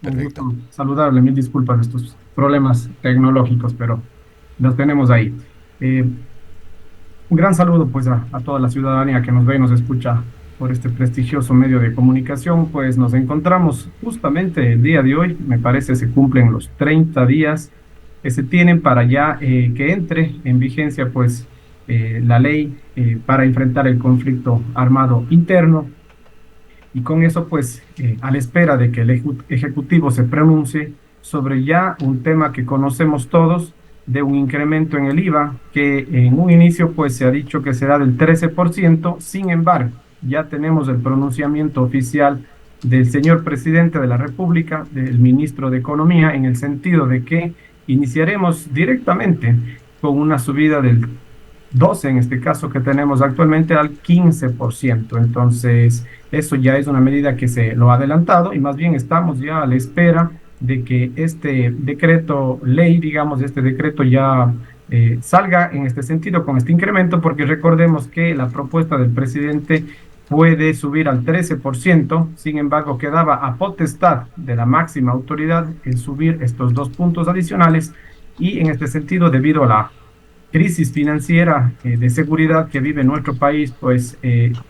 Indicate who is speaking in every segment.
Speaker 1: Un
Speaker 2: Perfecto.
Speaker 1: gusto saludarle. Mil disculpas de estos problemas tecnológicos, pero los tenemos ahí. Un gran saludo pues a toda la ciudadanía que nos ve y nos escucha por este prestigioso medio de comunicación. Pues nos encontramos justamente el día de hoy, me parece se cumplen los 30 días que se tienen para ya que entre en vigencia pues la ley para enfrentar el conflicto armado interno y con eso, pues, a la espera de que el Ejecutivo se pronuncie sobre ya un tema que conocemos todos, de un incremento en el IVA, que en un inicio, pues, se ha dicho que será del 13%. Sin embargo, ya tenemos el pronunciamiento oficial del señor presidente de la República, del ministro de Economía, en el sentido de que iniciaremos directamente con una subida del 12 en este caso que tenemos actualmente al 15%. Entonces, eso ya es una medida que se lo ha adelantado y más bien estamos ya a la espera de que este decreto ley, digamos, este decreto ya salga en este sentido con este incremento, porque recordemos que la propuesta del presidente puede subir al 13%. Sin embargo, quedaba a potestad de la máxima autoridad el subir estos dos puntos adicionales y en este sentido, debido a la crisis financiera de seguridad que vive nuestro país, pues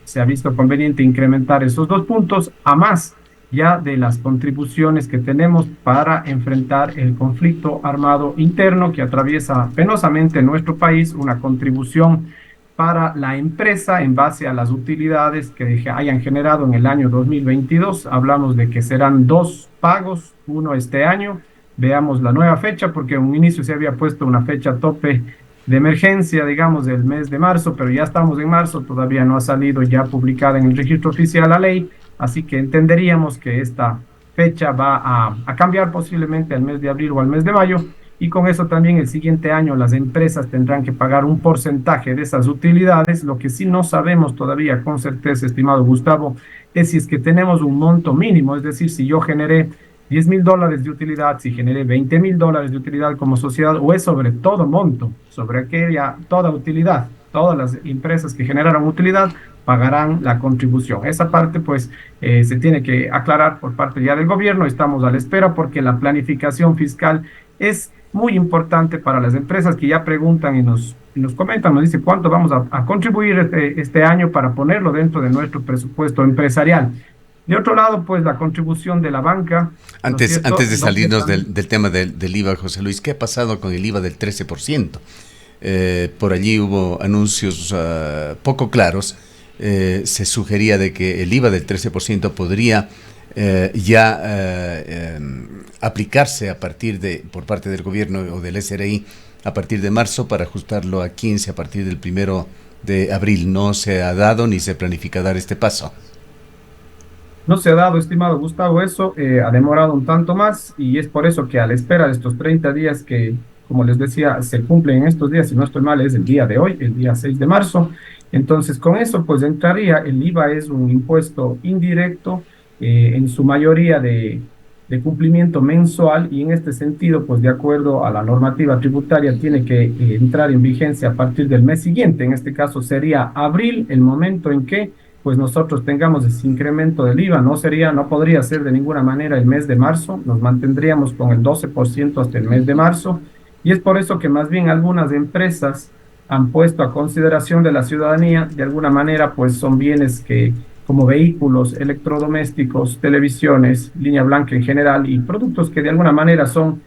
Speaker 1: se ha visto conveniente incrementar esos dos puntos a más ya de las contribuciones que tenemos para enfrentar el conflicto armado interno que atraviesa penosamente nuestro país, una contribución para la empresa en base a las utilidades que hayan generado en el año 2022. Hablamos de que serán dos pagos, uno este año. Veamos la nueva fecha, porque en un inicio se había puesto una fecha tope de emergencia, digamos, del mes de marzo, pero ya estamos en marzo, todavía no ha salido ya publicada en el registro oficial la ley, así que entenderíamos que esta fecha va a cambiar posiblemente al mes de abril o al mes de mayo, y con eso también el siguiente año las empresas tendrán que pagar un porcentaje de esas utilidades. Lo que sí no sabemos todavía con certeza, estimado Gustavo, es si es que tenemos un monto mínimo, es decir, si yo generé $10,000 de utilidad, si generé $20,000 de utilidad como sociedad, o es sobre todo monto, sobre aquella, toda utilidad. Todas las empresas que generaron utilidad pagarán la contribución. Esa parte, pues, se tiene que aclarar por parte ya del gobierno. Estamos a la espera porque la planificación fiscal es muy importante para las empresas que ya preguntan y nos comentan, nos dice cuánto vamos a contribuir este año para ponerlo dentro de nuestro presupuesto empresarial. De otro lado, pues la contribución de la banca, ¿no es
Speaker 2: Antes
Speaker 1: cierto?
Speaker 2: de
Speaker 1: Donde
Speaker 2: salirnos
Speaker 1: también
Speaker 2: del tema del IVA, José Luis, ¿qué ha pasado con el IVA del 13%? Por allí hubo anuncios poco claros. Se sugería de que el IVA del 13% podría aplicarse a partir de, por parte del gobierno o del SRI a partir de marzo para ajustarlo a 15 a partir del 1 de abril. No se ha dado ni se planifica dar este paso.
Speaker 1: no se ha dado, estimado Gustavo, eso ha demorado un tanto más y es por eso que a la espera de estos 30 días que, como les decía, se cumplen en estos días, si no estoy mal, es el día de hoy, el día 6 de marzo. Entonces, con eso, pues entraría, el IVA es un impuesto indirecto, en su mayoría de cumplimiento mensual y en este sentido, pues de acuerdo a la normativa tributaria, tiene que entrar en vigencia a partir del mes siguiente. En este caso sería abril, el momento en que pues nosotros tengamos ese incremento del IVA. No podría ser de ninguna manera el mes de marzo, nos mantendríamos con el 12% hasta el mes de marzo, y es por eso que más bien algunas empresas han puesto a consideración de la ciudadanía, de alguna manera, pues son bienes que, como vehículos, electrodomésticos, televisiones, línea blanca en general, y productos que de alguna manera son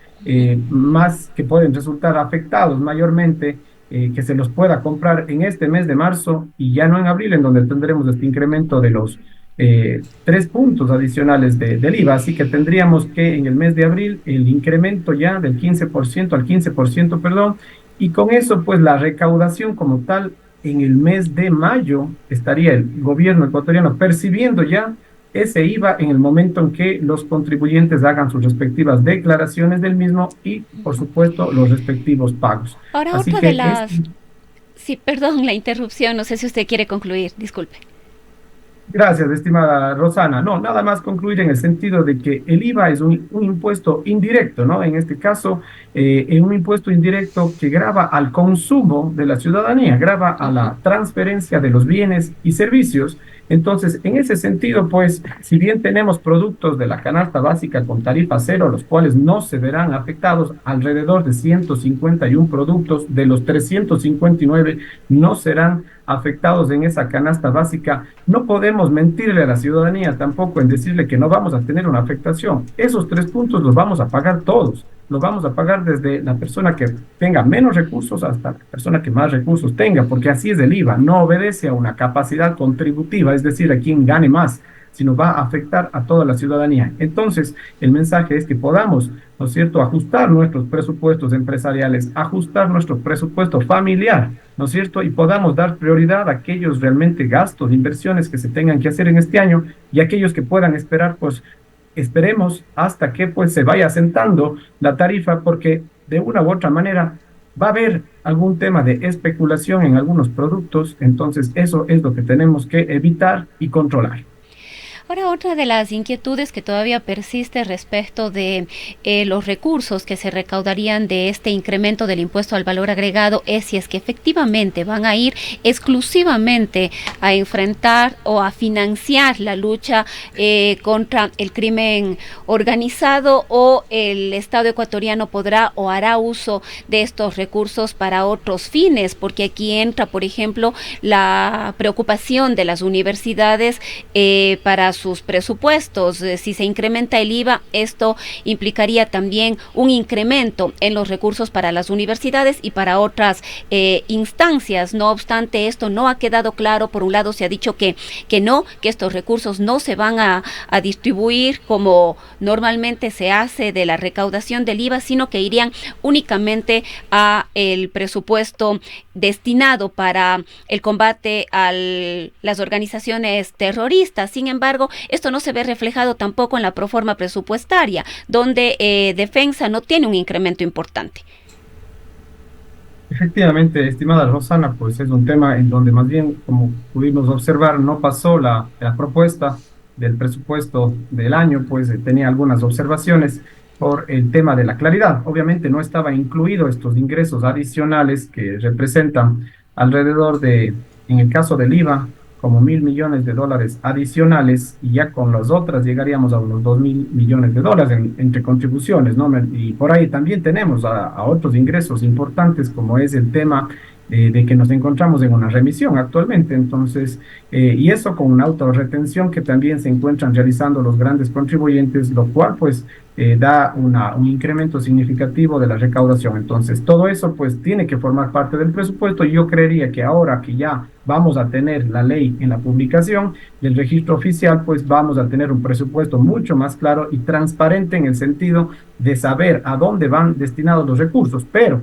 Speaker 1: más que pueden resultar afectados mayormente, que se los pueda comprar en este mes de marzo y ya no en abril, en donde tendremos este incremento de los 3 puntos adicionales del IVA. Así que tendríamos que en el mes de abril el incremento ya del 15% al 15%, perdón, y con eso pues la recaudación como tal en el mes de mayo estaría el gobierno ecuatoriano percibiendo ya ese IVA en el momento en que los contribuyentes hagan sus respectivas declaraciones del mismo y, por supuesto, los respectivos pagos.
Speaker 3: Ahora,
Speaker 1: Así
Speaker 3: otra de
Speaker 1: que es,
Speaker 3: las... Sí, perdón la interrupción, no sé si usted quiere concluir, disculpe.
Speaker 1: gracias, estimada Rosana. No, nada más concluir en el sentido de que el IVA es un impuesto indirecto, ¿no? En este caso, es un impuesto indirecto que grava al consumo de la ciudadanía, grava a la transferencia de los bienes y servicios. Entonces, en ese sentido, pues, si bien tenemos productos de la canasta básica con tarifa cero, los cuales no se verán afectados, alrededor de 151 productos de los 359 no serán afectados en esa canasta básica. No podemos mentirle a la ciudadanía tampoco en decirle que no vamos a tener una afectación. Esos 3 puntos los vamos a pagar todos. Los vamos a pagar desde la persona que tenga menos recursos hasta la persona que más recursos tenga, porque así es el IVA. No obedece a una capacidad contributiva, es decir, a quien gane más, sino va a afectar a toda la ciudadanía. Entonces, el mensaje es que podamos, ¿no es cierto?, ajustar nuestros presupuestos empresariales, ajustar nuestro presupuesto familiar, ¿no es cierto?, y podamos dar prioridad a aquellos realmente gastos, inversiones que se tengan que hacer en este año y aquellos que puedan esperar, pues esperemos hasta que pues se vaya asentando la tarifa, porque de una u otra manera va a haber algún tema de especulación en algunos productos, entonces eso es lo que tenemos que evitar y controlar.
Speaker 3: Ahora, otra de las inquietudes que todavía persiste respecto de los recursos que se recaudarían de este incremento del impuesto al valor agregado es si es que efectivamente van a ir exclusivamente a enfrentar o a financiar la lucha contra el crimen organizado, o el Estado ecuatoriano podrá o hará uso de estos recursos para otros fines, porque aquí entra, por ejemplo, la preocupación de las universidades para sus presupuestos. Si se incrementa el IVA, esto implicaría también un incremento en los recursos para las universidades y para otras instancias. No obstante, esto no ha quedado claro. Por un lado se ha dicho que no, que estos recursos no se van a distribuir como normalmente se hace de la recaudación del IVA, sino que irían únicamente a el presupuesto destinado para el combate a las organizaciones terroristas. Sin embargo, esto no se ve reflejado tampoco en la proforma presupuestaria, donde Defensa no tiene un incremento importante.
Speaker 1: Efectivamente, estimada Rosana, pues es un tema en donde más bien, como pudimos observar, no pasó la propuesta del presupuesto del año, pues tenía algunas observaciones por el tema de la claridad. Obviamente no estaba incluido estos ingresos adicionales que representan alrededor de, en el caso del IVA, como 1.000 millones de dólares adicionales, y ya con las otras llegaríamos a unos 2.000 millones de dólares entre contribuciones, ¿no? Y por ahí también tenemos a otros ingresos importantes, como es el tema de que nos encontramos en una remisión actualmente. Entonces, y eso con una autorretención que también se encuentran realizando los grandes contribuyentes, lo cual pues da un incremento significativo de la recaudación. Entonces, todo eso pues tiene que formar parte del presupuesto, y yo creería que ahora que ya vamos a tener la ley en la publicación del registro oficial, pues vamos a tener un presupuesto mucho más claro y transparente en el sentido de saber a dónde van destinados los recursos. Pero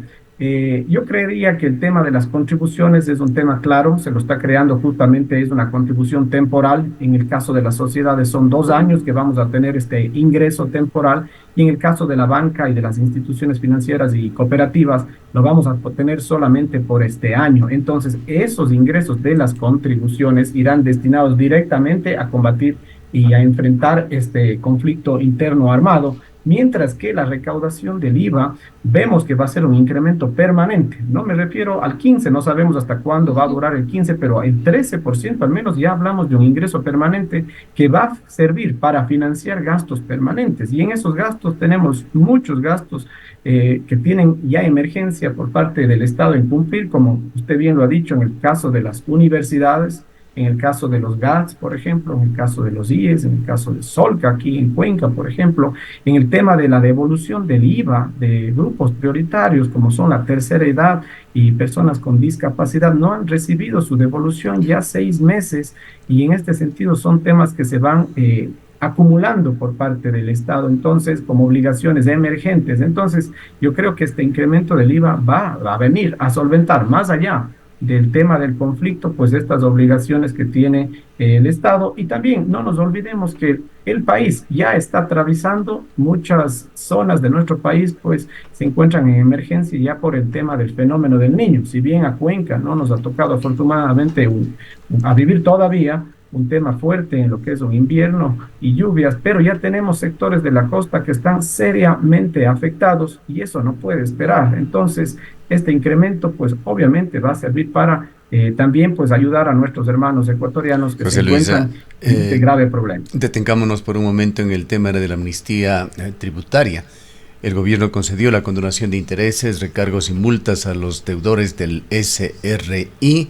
Speaker 1: yo creería que el tema de las contribuciones es un tema claro, se lo está creando justamente, es una contribución temporal. En el caso de las sociedades son 2 años que vamos a tener este ingreso temporal, y en el caso de la banca y de las instituciones financieras y cooperativas lo vamos a tener solamente por este año. Entonces, esos ingresos de las contribuciones irán destinados directamente a combatir y a enfrentar este conflicto interno armado, mientras que la recaudación del IVA vemos que va a ser un incremento permanente. No me refiero al 15, no sabemos hasta cuándo va a durar el 15, pero el 13% al menos ya hablamos de un ingreso permanente que va a servir para financiar gastos permanentes. Y en esos gastos tenemos muchos gastos que tienen ya emergencia por parte del Estado en cumplir, como usted bien lo ha dicho, en el caso de las universidades, en el caso de los GATS, por ejemplo, en el caso de los IES, en el caso de Solca, aquí en Cuenca, por ejemplo, en el tema de la devolución del IVA de grupos prioritarios, como son la tercera edad y personas con discapacidad, no han recibido su devolución ya 6 meses, y en este sentido son temas que se van acumulando por parte del Estado, entonces, como obligaciones emergentes. Entonces, yo creo que este incremento del IVA va a venir a solventar más allá del tema del conflicto, pues estas obligaciones que tiene el Estado. Y también no nos olvidemos que el país ya está atravesando muchas zonas de nuestro país, pues se encuentran en emergencia ya por el tema del fenómeno del Niño. Si bien a Cuenca no nos ha tocado afortunadamente a vivir todavía un tema fuerte en lo que es un invierno y lluvias, pero ya tenemos sectores de la costa que están seriamente afectados, y eso no puede esperar. Entonces, este incremento, pues obviamente va a servir para también pues ayudar a nuestros hermanos ecuatorianos que se
Speaker 2: José Luis,
Speaker 1: encuentran en este grave problema.
Speaker 2: detengámonos por un momento en el tema de la amnistía tributaria. El gobierno concedió la condonación de intereses, recargos y multas a los deudores del SRI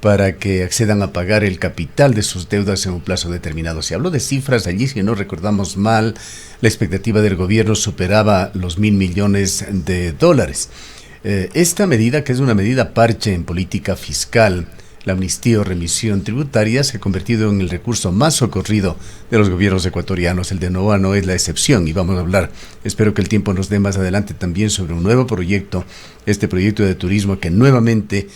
Speaker 2: para que accedan a pagar el capital de sus deudas en un plazo determinado. Se habló de cifras allí, si no recordamos mal, la expectativa del gobierno superaba los $1.000 millones. Esta medida, que es una medida parche en política fiscal, la amnistía o remisión tributaria, se ha convertido en el recurso más socorrido de los gobiernos ecuatorianos. El de Novoa no es la excepción y vamos a hablar, espero que el tiempo nos dé más adelante también sobre un nuevo proyecto, este proyecto de turismo que nuevamente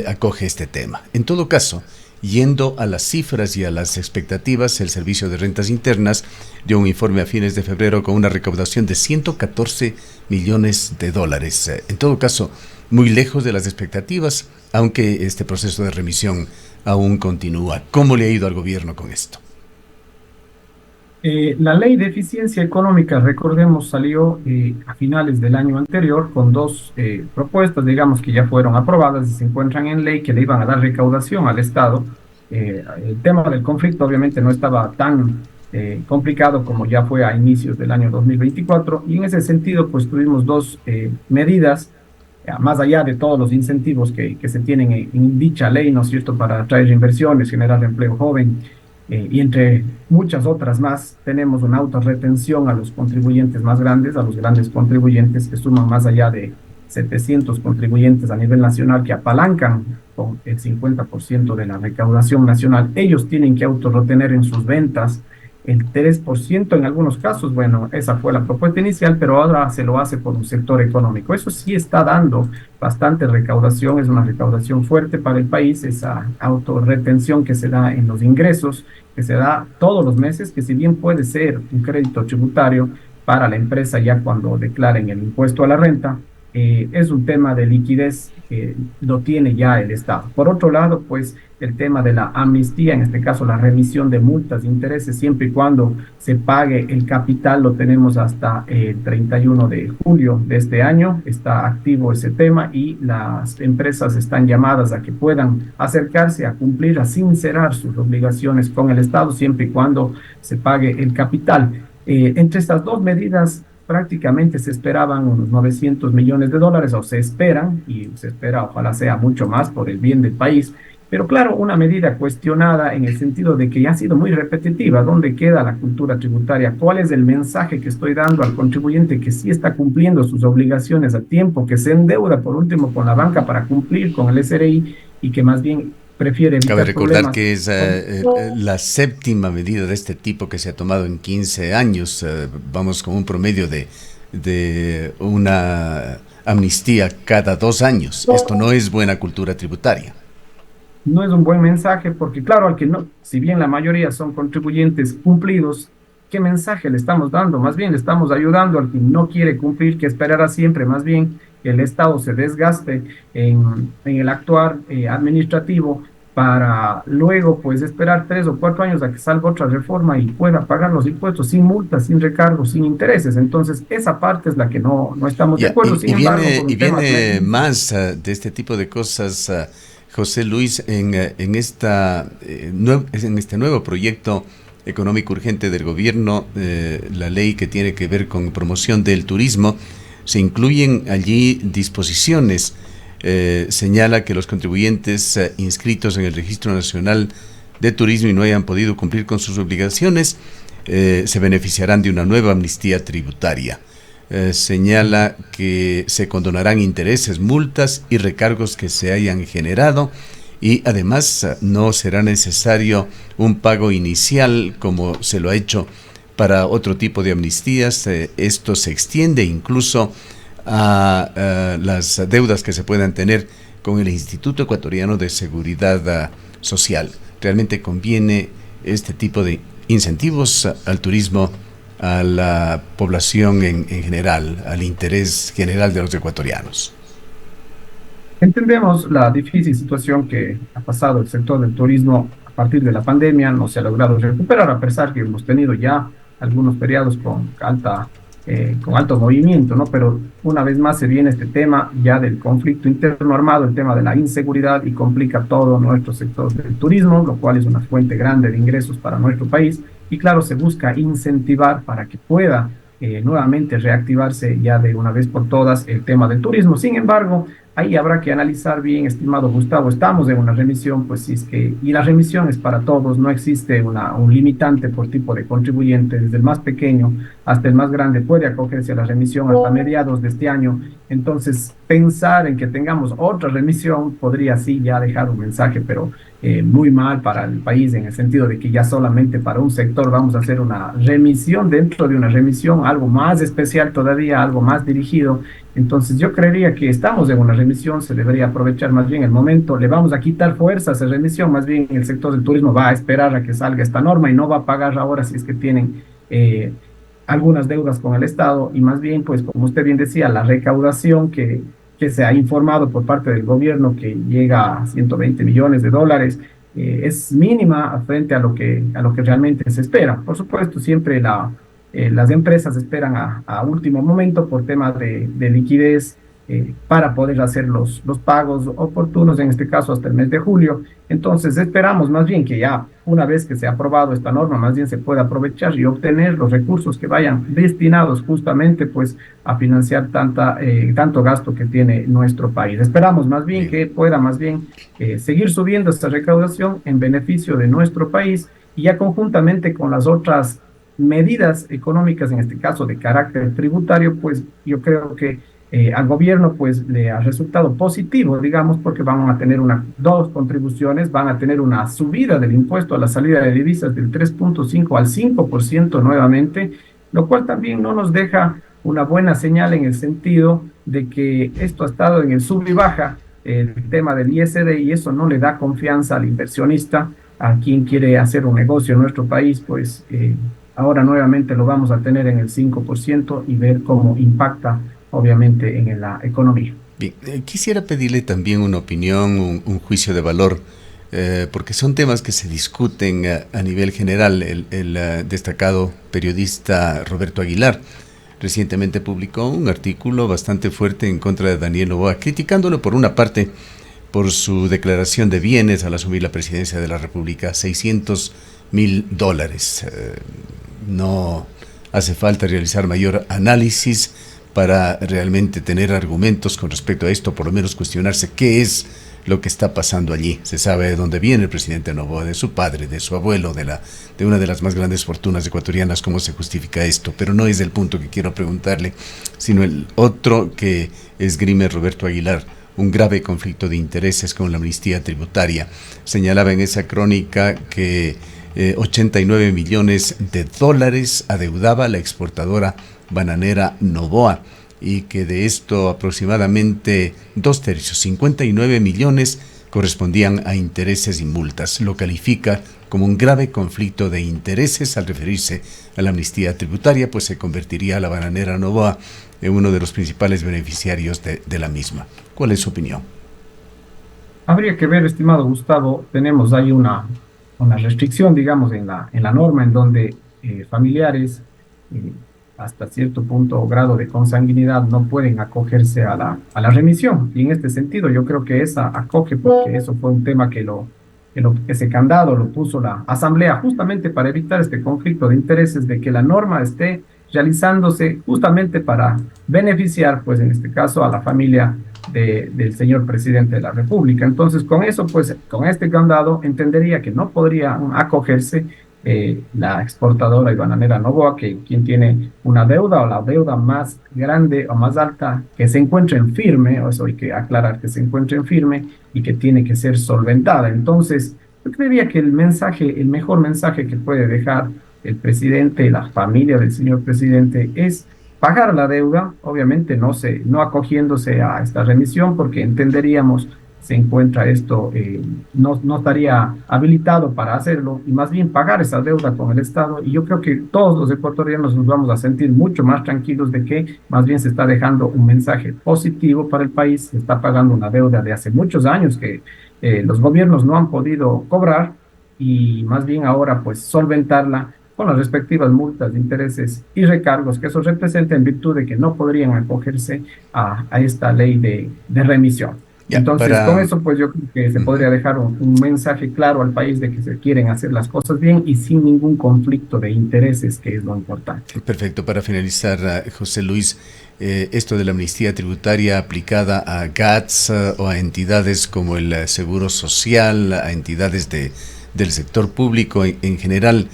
Speaker 2: acoge este tema. En todo caso, yendo a las cifras y a las expectativas, el Servicio de Rentas Internas dio un informe a fines de febrero con una recaudación de $114 millones. En todo caso, muy lejos de las expectativas, aunque este proceso de remisión aún continúa. ¿Cómo le ha ido al gobierno con esto?
Speaker 1: La ley de eficiencia económica, recordemos, salió a finales del año anterior con dos propuestas, digamos, que ya fueron aprobadas y se encuentran en ley, que le iban a dar recaudación al Estado. El tema del conflicto obviamente no estaba tan complicado como ya fue a inicios del año 2024, y en ese sentido pues tuvimos dos medidas, más allá de todos los incentivos que se tienen en dicha ley, ¿no es cierto?, para atraer inversiones, generar empleo joven, y entre muchas otras más. Tenemos una autorretención a los contribuyentes más grandes, a los grandes contribuyentes que suman más allá de 700 contribuyentes a nivel nacional, que apalancan con el 50% de la recaudación nacional. Ellos tienen que autorretener en sus ventas el 3% en algunos casos. Bueno, esa fue la propuesta inicial, pero ahora se lo hace por un sector económico. Eso sí está dando bastante recaudación, es una recaudación fuerte para el país, esa autorretención que se da en los ingresos, que se da todos los meses, que si bien puede ser un crédito tributario para la empresa ya cuando declaren el impuesto a la renta, es un tema de liquidez que lo tiene ya el Estado. Por otro lado, pues el tema de la amnistía, en este caso la remisión de multas, intereses, siempre y cuando se pague el capital, lo tenemos hasta el 31 de julio de este año. Está activo ese tema y las empresas están llamadas a que puedan acercarse a cumplir, a sincerar sus obligaciones con el Estado, siempre y cuando se pague el capital. Entre estas dos medidas, prácticamente se esperaban unos $900 millones, o se esperan, y se espera, ojalá sea mucho más por el bien del país. Pero claro, una medida cuestionada en el sentido de que ya ha sido muy repetitiva. ¿Dónde queda la cultura tributaria? ¿Cuál es el mensaje que estoy dando al contribuyente que sí está cumpliendo sus obligaciones a tiempo, que se endeuda por último con la banca para cumplir con el SRI y que más bien prefiere evitar
Speaker 2: Cabe recordar
Speaker 1: problemas?
Speaker 2: que es la séptima medida de este tipo que se ha tomado en 15 años. Vamos con un promedio de una amnistía cada 2 años. Esto no es buena cultura tributaria.
Speaker 1: No es un buen mensaje porque, claro, al que no, si bien la mayoría son contribuyentes cumplidos, ¿qué mensaje le estamos dando? Más bien le estamos ayudando al que no quiere cumplir, que esperará siempre más bien que el Estado se desgaste en el actuar administrativo, para luego pues esperar 3 o 4 años a que salga otra reforma y pueda pagar los impuestos sin multas, sin recargos, sin intereses. Entonces esa parte es la que no estamos de acuerdo. Sin embargo,
Speaker 2: viene más de este tipo de cosas, José Luis, en este nuevo proyecto económico urgente del gobierno, la ley que tiene que ver con promoción del turismo. Se incluyen allí disposiciones. Señala que los contribuyentes inscritos en el Registro Nacional de Turismo y no hayan podido cumplir con sus obligaciones se beneficiarán de una nueva amnistía tributaria. Señala que se condonarán intereses, multas y recargos que se hayan generado, y además no será necesario un pago inicial como se lo ha hecho para otro tipo de amnistías. Esto se extiende incluso a las deudas que se puedan tener con el Instituto Ecuatoriano de Seguridad Social. Realmente conviene este tipo de incentivos al turismo, a la población en general, al interés general de los ecuatorianos.
Speaker 1: Entendemos la difícil situación que ha pasado el sector del turismo a partir de la pandemia. No se ha logrado recuperar, a pesar que hemos tenido ya algunos periodos con alta con alto movimiento, ¿no? Pero una vez más se viene este tema ya del conflicto interno armado, el tema de la inseguridad y complica todo nuestro sector del turismo, lo cual es una fuente grande de ingresos para nuestro país. Y claro, se busca incentivar para que pueda nuevamente reactivarse ya de una vez por todas el tema del turismo. Sin embargo, ahí habrá que analizar bien, estimado Gustavo, estamos en una remisión, pues si es que, y la remisión es para todos, no existe un limitante por tipo de contribuyente, desde el más pequeño hasta el más grande puede acogerse a la remisión hasta mediados de este año. Entonces, pensar en que tengamos otra remisión podría sí ya dejar un mensaje, pero muy mal para el país en el sentido de que ya solamente para un sector vamos a hacer una remisión dentro de una remisión, algo más especial todavía, algo más dirigido. Entonces yo creería que estamos en una remisión, se debería aprovechar más bien el momento, le vamos a quitar fuerza a esa remisión, más bien el sector del turismo va a esperar a que salga esta norma y no va a pagar ahora si es que tienen algunas deudas con el Estado y más bien, pues como usted bien decía, la recaudación que se ha informado por parte del gobierno que llega a 120 millones de dólares, es mínima frente a lo que realmente se espera. Por supuesto, siempre las empresas esperan a último momento por temas de liquidez para poder hacer los pagos oportunos, en este caso hasta el mes de julio. Entonces esperamos más bien que ya una vez que se ha aprobado esta norma, más bien se pueda aprovechar y obtener los recursos que vayan destinados justamente pues a financiar tanto gasto que tiene nuestro país. Esperamos más bien que pueda más bien seguir subiendo esta recaudación en beneficio de nuestro país y ya conjuntamente con las otras medidas económicas, en este caso de carácter tributario, pues yo creo que al gobierno pues le ha resultado positivo, digamos, porque van a tener dos contribuciones, van a tener una subida del impuesto a la salida de divisas del 3.5 al 5% nuevamente, lo cual también no nos deja una buena señal en el sentido de que esto ha estado en el sub y baja, el tema del ISD, y eso no le da confianza al inversionista, a quien quiere hacer un negocio en nuestro país, pues ahora nuevamente lo vamos a tener en el 5% y ver cómo impacta obviamente en la economía.
Speaker 2: Bien, quisiera pedirle también una opinión, un juicio de valor, porque son temas que se discuten a nivel general. El destacado periodista Roberto Aguilar recientemente publicó un artículo bastante fuerte en contra de Daniel Noboa, criticándolo por una parte por su declaración de bienes al asumir la presidencia de la República, $600,000. No hace falta realizar mayor análisis para realmente tener argumentos con respecto a esto, por lo menos cuestionarse qué es lo que está pasando allí. Se sabe de dónde viene el presidente Noboa, de su padre, de su abuelo, de una de las más grandes fortunas ecuatorianas, cómo se justifica esto, pero no es el punto que quiero preguntarle, sino el otro que esgrime Roberto Aguilar, un grave conflicto de intereses con la amnistía tributaria. Señalaba en esa crónica que 89 millones de dólares adeudaba la exportadora bananera Noboa y que de esto aproximadamente 2/3, 59 millones, correspondían a intereses y multas. Lo califica como un grave conflicto de intereses al referirse a la amnistía tributaria, pues se convertiría a la bananera Noboa en uno de los principales beneficiarios de la misma. ¿Cuál es su opinión?
Speaker 1: Habría que ver, estimado Gustavo, tenemos ahí una restricción, digamos, en la norma en donde familiares eh, hasta cierto punto o grado de consanguinidad no pueden acogerse a la remisión. Y en este sentido yo creo que esa acoge, porque eso fue un tema que ese candado lo puso la Asamblea justamente para evitar este conflicto de intereses, de que la norma esté realizándose justamente para beneficiar, pues en este caso, a la familia del señor presidente de la República. Entonces, con eso, pues, con este candado, entendería que no podría acogerse la exportadora y bananera Noboa, quien tiene una deuda o la deuda más grande o más alta que se encuentre en firme, o eso hay que aclarar que se encuentre en firme y que tiene que ser solventada. Entonces, yo creería que el mejor mensaje que puede dejar el presidente y la familia del señor presidente es pagar la deuda, obviamente no acogiéndose a esta remisión, porque entenderíamos se encuentra esto, no estaría habilitado para hacerlo, y más bien pagar esa deuda con el Estado. Y yo creo que todos los ecuatorianos nos vamos a sentir mucho más tranquilos de que más bien se está dejando un mensaje positivo para el país, se está pagando una deuda de hace muchos años que los gobiernos no han podido cobrar, y más bien ahora pues solventarla con las respectivas multas, intereses y recargos que eso representa en virtud de que no podrían acogerse a esta ley de remisión.
Speaker 2: Ya,
Speaker 1: Entonces, con
Speaker 2: para...
Speaker 1: eso, pues yo creo que se
Speaker 2: Ujú.
Speaker 1: podría dejar un mensaje claro al país de que se quieren hacer las cosas bien y sin ningún conflicto de intereses, que es lo importante.
Speaker 2: Perfecto, para finalizar, José Luis, esto de la amnistía tributaria aplicada a GATS o a entidades como el Seguro Social, a entidades del sector público en general,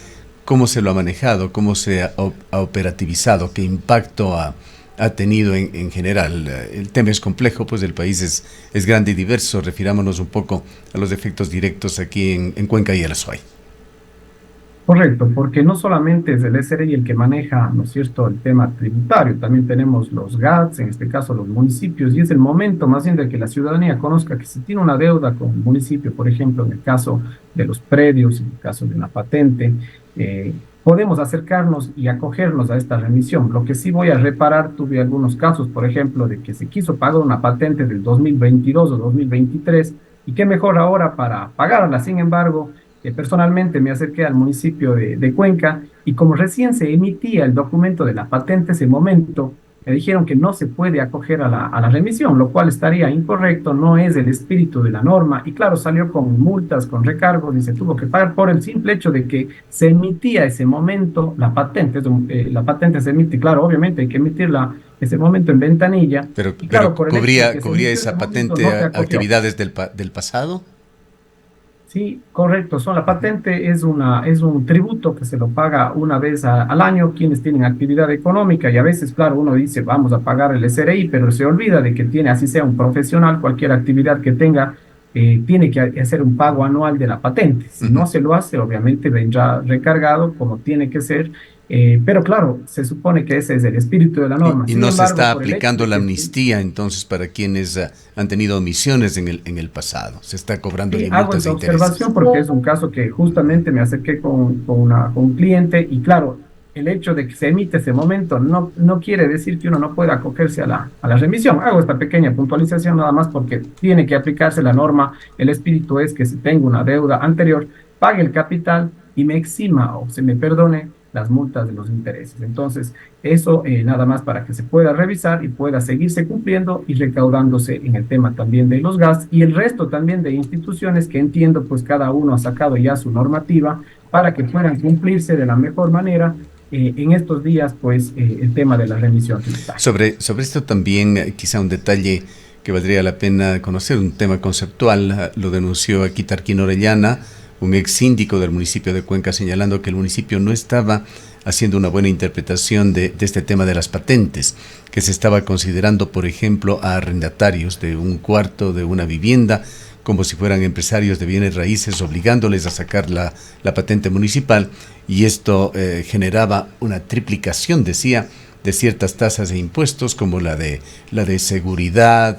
Speaker 2: ¿cómo se lo ha manejado? ¿Cómo se ha operativizado? ¿Qué impacto ha tenido en general? El tema es complejo, pues el país es grande y diverso. Refirámonos un poco a los efectos directos aquí en Cuenca y el Azuay.
Speaker 1: Correcto, porque no solamente es el SRI el que maneja, ¿no es cierto?, el tema tributario, también tenemos los GATS, en este caso los municipios, y es el momento más bien de que la ciudadanía conozca que si tiene una deuda con el municipio, por ejemplo, en el caso de los predios, en el caso de una patente, podemos acercarnos y acogernos a esta remisión. Lo que sí voy a reparar, tuve algunos casos, por ejemplo, de que se quiso pagar una patente del 2022 o 2023, y qué mejor ahora para pagarla. Sin embargo, personalmente me acerqué al municipio de Cuenca y como recién se emitía el documento de la patente, ese momento me dijeron que no se puede acoger a la remisión, lo cual estaría incorrecto, no es el espíritu de la norma. Y claro, salió con multas, con recargos y se tuvo que pagar por el simple hecho de que se emitía ese momento la patente. La patente se emite, claro, obviamente hay que emitirla ese momento en ventanilla. Y claro,
Speaker 2: Pero
Speaker 1: por el hecho de que se
Speaker 2: ¿cubría
Speaker 1: emitió ese
Speaker 2: esa
Speaker 1: momento,
Speaker 2: patente
Speaker 1: no se acogió.
Speaker 2: actividades del pasado?
Speaker 1: Sí, correcto. La
Speaker 2: Ujú.
Speaker 1: patente es un tributo que se lo paga una vez al año quienes tienen actividad económica y a veces, claro, uno dice vamos a pagar el SRI, pero se olvida de que tiene, así sea un profesional, cualquier actividad que tenga, tiene que hacer un pago anual de la patente. Si
Speaker 2: Ujú.
Speaker 1: no se lo hace, obviamente vendrá recargado como tiene que ser, pero claro, se supone que ese es el espíritu de la norma.
Speaker 2: Y
Speaker 1: Sin
Speaker 2: no se
Speaker 1: embargo,
Speaker 2: está
Speaker 1: por el hecho
Speaker 2: aplicando
Speaker 1: de
Speaker 2: la
Speaker 1: que
Speaker 2: amnistía entonces para quienes han tenido omisiones en el pasado. Se está cobrando
Speaker 1: sí,
Speaker 2: ni
Speaker 1: hago
Speaker 2: multas e
Speaker 1: esa
Speaker 2: intereses.
Speaker 1: observación porque es un caso que justamente me acerqué con un cliente y claro, el hecho de que se emite ese momento no quiere decir que uno no pueda acogerse a la remisión. Hago esta pequeña puntualización nada más porque tiene que aplicarse la norma. El espíritu es que si tengo una deuda anterior, pague el capital y me exima o se me perdone las multas de los intereses. Entonces, eso nada más para que se pueda revisar y pueda seguirse cumpliendo y recaudándose en el tema también de los gastos y el resto también de instituciones que entiendo pues cada uno ha sacado ya su normativa para que puedan cumplirse de la mejor manera en estos días pues el tema de la remisión tributaria.
Speaker 2: Sobre esto también, quizá un detalle que valdría la pena conocer, un tema conceptual, lo denunció aquí Tarquín Orellana, un ex síndico del municipio de Cuenca, señalando que el municipio no estaba haciendo una buena interpretación de este tema de las patentes, que se estaba considerando, por ejemplo, a arrendatarios de un cuarto de una vivienda como si fueran empresarios de bienes raíces, obligándoles a sacar la patente municipal, y esto generaba una triplicación, decía, de ciertas tasas e impuestos, como la de seguridad,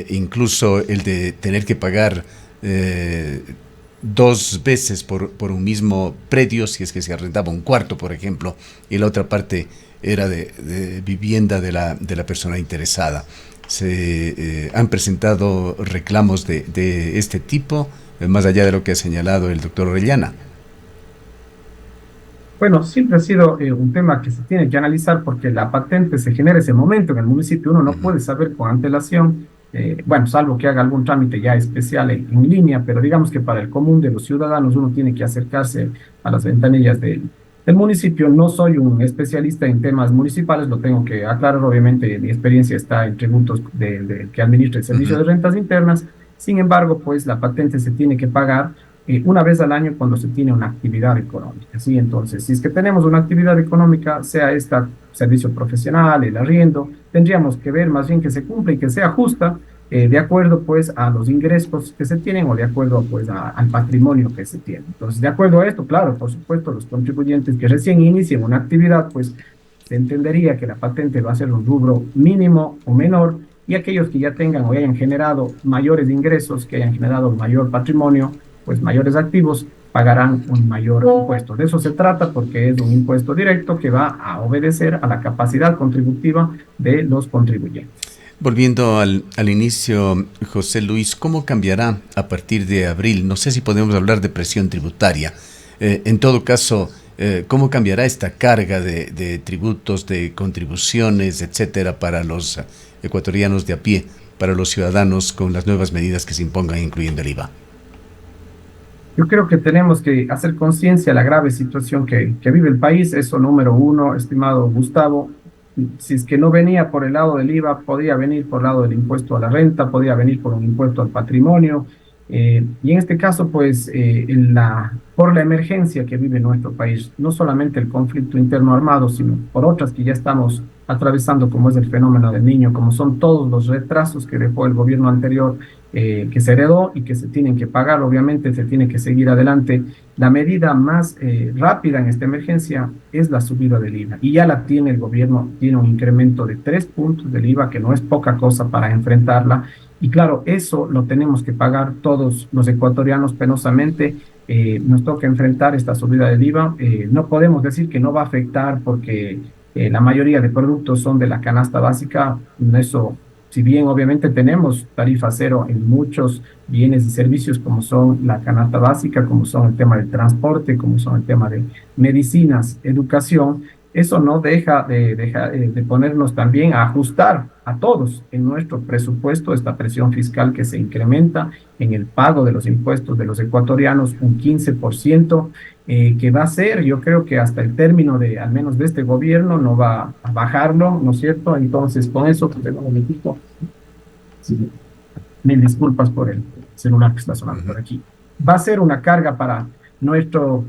Speaker 2: incluso el de tener que pagar dos veces por un mismo predio, si es que se arrendaba un cuarto, por ejemplo, y la otra parte era de vivienda de la persona interesada. Se han presentado reclamos de este tipo, más allá de lo que ha señalado el doctor Orellana.
Speaker 1: Bueno, siempre ha sido un tema que se tiene que analizar porque la patente se genera ese momento en el municipio, uno no
Speaker 2: Ujú.
Speaker 1: puede saber con antelación, bueno, salvo que haga algún trámite ya especial en línea, pero digamos que para el común de los ciudadanos uno tiene que acercarse a las ventanillas del municipio. No soy un especialista en temas municipales, lo tengo que aclarar, obviamente mi experiencia está en tributos que administra el Servicio
Speaker 2: Ujú.
Speaker 1: de Rentas Internas, sin embargo, pues la patente se tiene que pagar una vez al año cuando se tiene una actividad económica, ¿sí? Entonces, si es que tenemos una actividad económica, sea esta servicio profesional, el arriendo, tendríamos que ver más bien que se cumpla y que sea justa de acuerdo pues a los ingresos que se tienen o de acuerdo pues al patrimonio que se tiene. Entonces, de acuerdo a esto, claro, por supuesto, los contribuyentes que recién inician una actividad, pues se entendería que la patente va a ser un rubro mínimo o menor y aquellos que ya tengan o hayan generado mayores ingresos, que hayan generado mayor patrimonio, pues mayores activos pagarán un mayor impuesto. De eso se trata porque es un impuesto directo que va a obedecer a la capacidad contributiva de los contribuyentes.
Speaker 2: Volviendo al inicio, José Luis, ¿cómo cambiará a partir de abril? No sé si podemos hablar de presión tributaria. En todo caso, ¿cómo cambiará esta carga de tributos, de contribuciones, etcétera, para los ecuatorianos de a pie, para los ciudadanos, con las nuevas medidas que se impongan, incluyendo el IVA?
Speaker 1: Yo creo que tenemos que hacer conciencia de la grave situación que vive el país. Eso número uno, estimado Gustavo. Si es que no venía por el lado del IVA, podía venir por el lado del impuesto a la renta, podía venir por un impuesto al patrimonio. Y en este caso, pues, por la emergencia que vive nuestro país, no solamente el conflicto interno armado, sino por otras que ya estamos atravesando, como es el fenómeno del Niño, como son todos los retrasos que dejó el gobierno anterior, que se heredó y que se tienen que pagar. Obviamente se tiene que seguir adelante. La medida más rápida en esta emergencia es la subida del IVA, y ya la tiene el gobierno. Tiene un incremento de 3 puntos del IVA, que no es poca cosa para enfrentarla. Y claro, eso lo tenemos que pagar todos los ecuatorianos penosamente. Nos toca enfrentar esta subida del IVA. No podemos decir que no va a afectar, porque la mayoría de productos son de la canasta básica. Eso, si bien obviamente tenemos tarifa cero en muchos bienes y servicios, como son la canasta básica, como son el tema del transporte, como son el tema de medicinas, educación, eso no deja de ponernos también a ajustar a todos en nuestro presupuesto esta presión fiscal que se incrementa en el pago de los impuestos de los ecuatorianos, un 15%, que va a ser, yo creo que hasta el término de, al menos de este gobierno, no va a bajarlo, ¿no es cierto? Entonces, con eso, pues, un momentito. Sí, mil disculpas por el celular que está sonando por aquí. Va a ser una carga para nuestro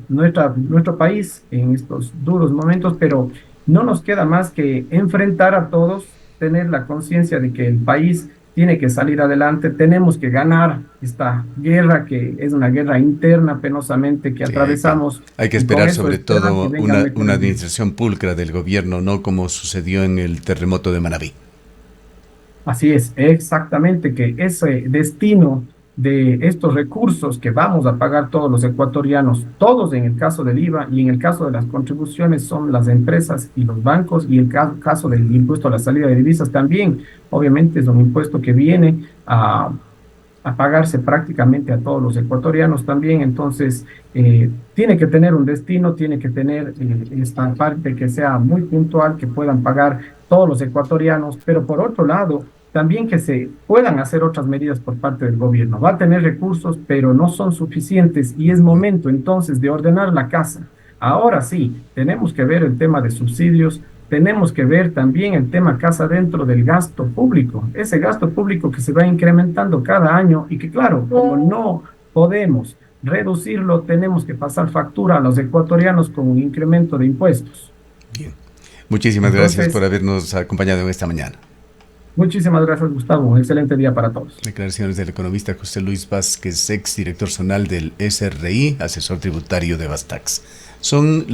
Speaker 1: país en estos duros momentos, pero no nos queda más que enfrentar a todos, tener la conciencia de que el país tiene que salir adelante. Tenemos que ganar esta guerra, que es una guerra interna penosamente que atravesamos.
Speaker 2: Hay que esperar sobre todo una administración pulcra del gobierno, no como sucedió en el terremoto de Manabí.
Speaker 1: Así es, exactamente, que ese destino de estos recursos que vamos a pagar todos los ecuatorianos, todos en el caso del IVA, y en el caso de las contribuciones son las empresas y los bancos, y el caso del impuesto a la salida de divisas también, obviamente es un impuesto que viene a pagarse prácticamente a todos los ecuatorianos también. Entonces tiene que tener un destino, tiene que tener esta parte que sea muy puntual, que puedan pagar todos los ecuatorianos, pero por otro lado, también que se puedan hacer otras medidas por parte del gobierno. Va a tener recursos, pero no son suficientes, y es momento entonces de ordenar la casa. Ahora sí, tenemos que ver el tema de subsidios, tenemos que ver también el tema casa dentro del gasto público, ese gasto público que se va incrementando cada año, y que claro, como no podemos reducirlo, tenemos que pasar factura a los ecuatorianos con un incremento de impuestos.
Speaker 2: Bien. Muchísimas gracias por habernos acompañado en esta mañana.
Speaker 1: Muchísimas gracias, Gustavo. Un excelente día para todos.
Speaker 2: Declaraciones del economista José Luis Vázquez, ex director zonal del SRI, asesor tributario de Bastax. Son las